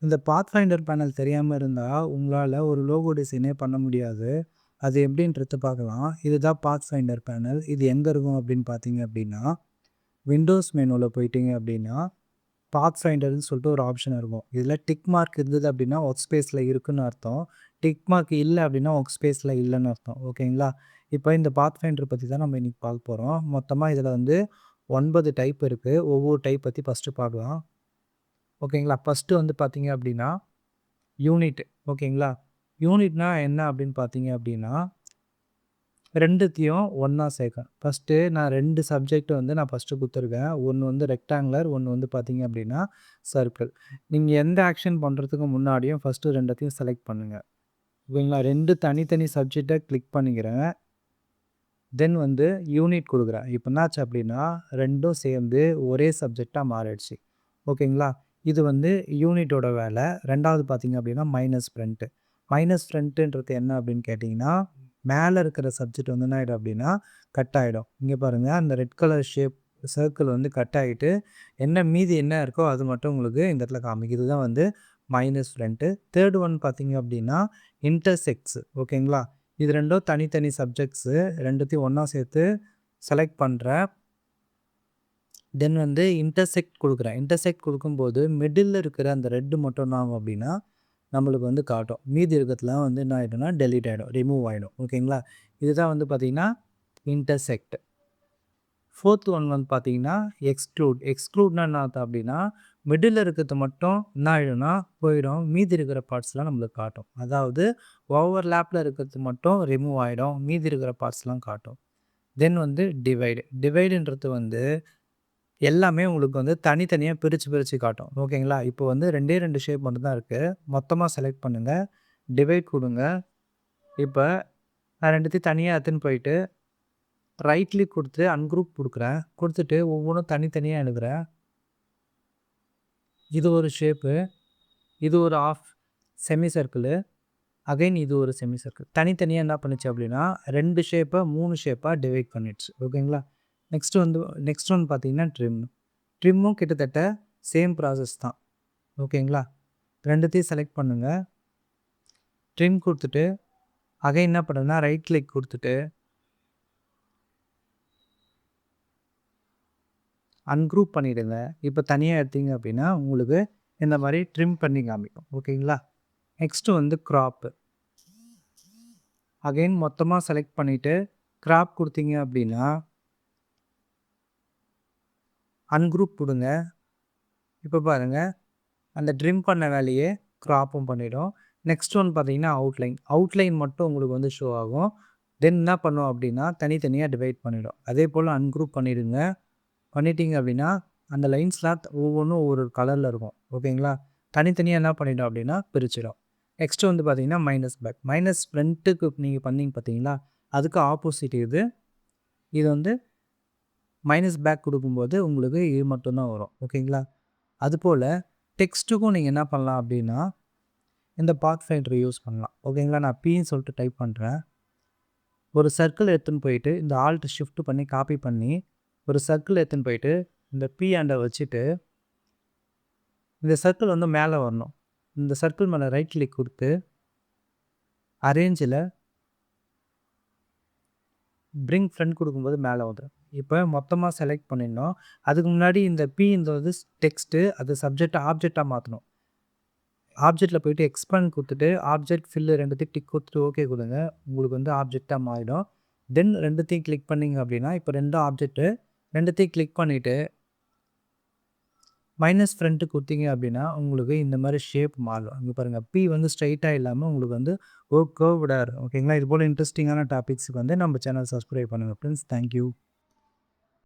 இந்த Pathfinder panel தெரியாம இருந்தா, உங்களால ஒரு லோகோ டிசைனே பண்ண முடியாது. அது எப்படின்றது பார்க்கலாம். இதுதான் பாத்ஃபைண்டர் பேனல். இது எங்க இருக்கும் அப்படின்னு பார்த்தீங்க அப்படின்னா, விண்டோஸ் மெனுல போயிட்டீங்க அப்படின்னா, பாத்ஃபைண்டர்ன்னு சொல்லிட்டு ஒரு ஆப்ஷன் இருக்கும். இதில டிக் மார்க் இருந்தது அப்படின்னா, ஒர்க் ஸ்பேஸ்ல இருக்குன்னு அர்த்தம். டிக் மார்க் இல்ல அப்படின்னா, ஒர்க் ஸ்பேஸ்ல இல்லன்னு அர்த்தம். ஓகேங்களா? இப்போ இந்த பாத்ஃபைண்டர் பத்தி தான் நம்ம இன்னைக்கு பார்க்க போறோம். மொத்தமா இதில வந்து 9 டைப் இருக்கு. ஒவ்வொரு டைப் பத்தி ஃபர்ஸ்ட்டு பார்க்கலாம். ஓகேங்களா? ஃபர்ஸ்ட்டு வந்து பார்த்தீங்க அப்படின்னா, யூனிட். ஓகேங்களா? யூனிட்னா என்ன அப்படின்னு பார்த்தீங்க அப்படின்னா, 2த்தையும் ஒண்ணா சேர்க்கணும். ஃபர்ஸ்ட்டு நான் 2 சப்ஜெக்ட் வந்து நான் ஃபர்ஸ்ட்டு குடுத்துருக்கேன். ஒண்ணு வந்து ரெக்டாங்குலர், ஒண்ணு வந்து பார்த்தீங்க அப்படின்னா, சர்க்கிள். நீங்க எந்த ஆக்ஷன் பண்றதுக்கு முன்னாடியும் ஃபர்ஸ்ட்டு 2த்தையும் செலக்ட் பண்ணுங்க. ஓகேங்களா? 2 தனித்தனி சப்ஜெக்ட்ட கிளிக் பண்ணிக்கிறேன். தென் வந்து யூனிட் குடுக்குறேன். இப்ப என்னாச்சு அப்படின்னா, 2ம் சேர்ந்து ஒரே சப்ஜெக்ட்டா மாறிடுச்சு. ஓகேங்களா? இது வந்து யூனிட்டோட வேலை. 2வது பார்த்தீங்க அப்படின்னா, மைனஸ் ஃப்ரண்ட். மைனஸ் ஃப்ரண்ட்டுன்றது என்ன அப்படின்னு கேட்டீங்கன்னா, மேல இருக்கிற சப்ஜெக்ட் வந்து என்ன ஆயிடும் அப்படின்னா, கட் ஆயிடும். இங்க பாருங்க, அந்த ரெட் கலர் ஷேப் சர்க்கிள் வந்து கட் ஆயிட்டு, மீதி என்ன இருக்கோ அது மட்டும் உங்களுக்கு இந்த இடத்துல காமிக்கும். இதுதான் வந்து மைனஸ் ஃப்ரண்ட். 3 ஒன் பார்த்தீங்க அப்படின்னா, இன்டர்செக்ட்ஸ். ஓகேங்களா? இது 2ம் தனித்தனி சப்ஜெக்ட்ஸு. 2த்தையும் ஒண்ணா சேர்த்து செலக்ட் பண்றேன். தென் வந்து இன்டர்செக்ட் குடுக்குறேன். இன்டர்செக்ட் குடுக்கும்போது மிடில்ல இருக்கிற அந்த ரெட் மட்டும் என்ன ஆகும் அப்படின்னா, நம்மளுக்கு வந்து காட்டும். மீதி இருக்கிறதுலாம் வந்து என்ன ஆயிடும்னா, டெலீட் ஆயிடும். ரிமூவ் ஆயிடும். ஓகேங்களா? இதுதான் வந்து பார்த்தீங்கன்னா, இன்டர்செக்ட். 4த் ஒன் வந்து பார்த்தீங்கன்னா, எக்ஸ்க்ளூட். எக்ஸ்க்ளூட்னா என்ன அர்த்தம் அப்படின்னா, மிடில்ல இருக்கிறது மட்டும் என்ன ஆயிடும்னா போயிடும். மீதி இருக்கிற பார்ட்ஸ்லாம் நம்மளுக்கு காட்டும். அதாவது ஓவர்லேப்ல இருக்கிறது மட்டும் ரிமூவ் ஆயிடும். மீதி இருக்கிற பார்ட்ஸ்லாம் காட்டும். தென் வந்து டிவைட். டிவைடுன்றது வந்து எல்லாமே உங்களுக்கு வந்து தனித்தனியா பிரிச்சு, பிரிச்சு காட்டும். ஓகேங்களா? இப்போ வந்து 2 ஷேப் மட்டும் தான் இருக்கு. மொத்தமா செலக்ட் பண்ணுங்க. டிவைட் குடுங்க. இப்ப நான் 2த்தையும் தனியா எடுத்துன்னு போயிட்டு, ரைட் கிளிக் குடுத்து அன்குரூப் குடுக்குறேன். குடுத்துட்டு ஒவ்வொன்னும் தனித்தனியா எழுதுறேன். இது ஒரு ஷேப்பு. இது ஒரு ஆஃப் செமி சர்க்கிளு. அகைன் இது ஒரு செமி சர்க்கிள். தனித்தனியா என்ன பண்ணுச்சு அப்படின்னா, 2 ஷேப்ப 3 ஷேப்பா டிவைட் பண்ணிடுச்சு. ஓகேங்களா? நெக்ஸ்ட் ஒன் பார்த்தீங்கன்னா, ட்ரிம். ட்ரிம்மும் கிட்டத்தட்ட சேம் ப்ராசஸ் தான். ஓகேங்களா? 2த்தையும் செலக்ட் பண்ணுங்க. ட்ரிம் குடுத்துட்டு, அகைன் என்ன பண்ணுறேன்னா, ரைட் கிளிக் குடுத்துட்டு, அன்குரூப் பண்ணிடுங்க. இப்போ தனியா எடுத்தீங்க அப்படின்னா, உங்களுக்கு இந்த மாரி ட்ரிம் பண்ணி காமிக்கும். ஓகேங்களா? நெக்ஸ்ட்டு வந்து கிராப்பு. அகைன் மொத்தமா செலக்ட் பண்ணிட்டு, கிராப் குடுத்தீங்க அப்படின்னா, அன்குரூப் குடுங்க. இப்போ பாருங்க, அந்த ட்ரிம் பண்ண வேலையே கிராப்பும் பண்ணிடும். நெக்ஸ்ட் ஒன் பார்த்தீங்கன்னா, அவுட்லைன். அவுட்லைன் மட்டும் உங்களுக்கு வந்து ஷோ ஆகும். தென் என்ன பண்ணும் அப்படின்னா, தனித்தனியா டிவைட் பண்ணிடும். அதேபோல அன்குரூப் பண்ணிடுங்க. பண்ணிட்டீங்க அப்படின்னா, அந்த லைன்ஸ்லாம் ஒவ்வொன்னும் ஒவ்வொரு கலர்ல இருக்கும். ஓகேங்களா? தனித்தனியா என்ன பண்ணிடும் அப்படின்னா, பிரிச்சிடும். நெக்ஸ்ட் வந்து பார்த்தீங்கன்னா, மைனஸ் பேக். மைனஸ் ஃப்ரண்ட்டுக்கு நீங்க பண்ணீங்க பார்த்தீங்களா? அதுக்கு ஆப்போசிட் இது. இது வந்து மைனஸ் பேக் குடுக்கும்போது உங்களுக்கு இது மட்டும் தான் வரும். ஓகேங்களா? அதுபோல டெக்ஸ்ட்டுக்கும் நீங்க என்ன பண்ணலாம் அப்படின்னா, இந்த பாத்ஃபைண்டர் யூஸ் பண்ணலாம். ஓகேங்களா? நான் பின்னு சொல்லிட்டு டைப் பண்றேன். ஒரு சர்க்கிள் எடுத்துன்னு போயிட்டு, இந்த ஆல்ட் ஷிஃப்ட் பண்ணி காப்பி பண்ணி, ஒரு சர்க்கிள் எடுத்துன்னு போயிட்டு, இந்த பி ஆண்ட வச்சுட்டு, இந்த சர்க்கிள் வந்து மேல வரணும். இந்த சர்க்கிள் மேல ரைட் கிளிக் குடுத்து, அரேஞ்சில பிரிங் ஃப்ரண்ட் குடுக்கும்போது மேல வந்துரும். இப்ப மொத்தமா செலக்ட் பண்ணிடணும். அதுக்கு முன்னாடி இந்த பின்றது டெக்ஸ்ட்டு, அது சப்ஜெக்ட்ட ஆப்ஜெக்ட்டா மாத்தணும். ஆப்ஜெக்ட்ல போயிட்டு எக்ஸ்பேண்ட் குடுத்துட்டு, ஆப்ஜெக்ட் ஃபில் 2த்தையும் டிக் குடுத்துட்டு ஓகே குடுங்க. உங்களுக்கு வந்து ஆப்ஜெக்ட்டா மாறிடும். தென் 2த்தையும் கிளிக் பண்ணீங்க அப்படின்னா, இப்ப 2 ஆப்ஜெக்ட்டு 2த்தையும் கிளிக் பண்ணிட்டு, மைனஸ் ஃப்ரண்ட் குடுத்தீங்க அப்படின்னா, உங்களுக்கு இந்த மாரி ஷேப் மாறும். இங்க பாருங்க, பி வந்து ஸ்ட்ரெய்ட்டா இல்லாம உங்களுக்கு வந்து கர்வ்டா இருக்கும். ஓகேங்களா? இது போல இன்ட்ரஸ்டிங்கான டாபிக்ஸ்க்கு வந்து நம்ம சேனல் சப்ஸ்கிரைப் பண்ணுங்க ஃப்ரெண்ட்ஸ். Thank you.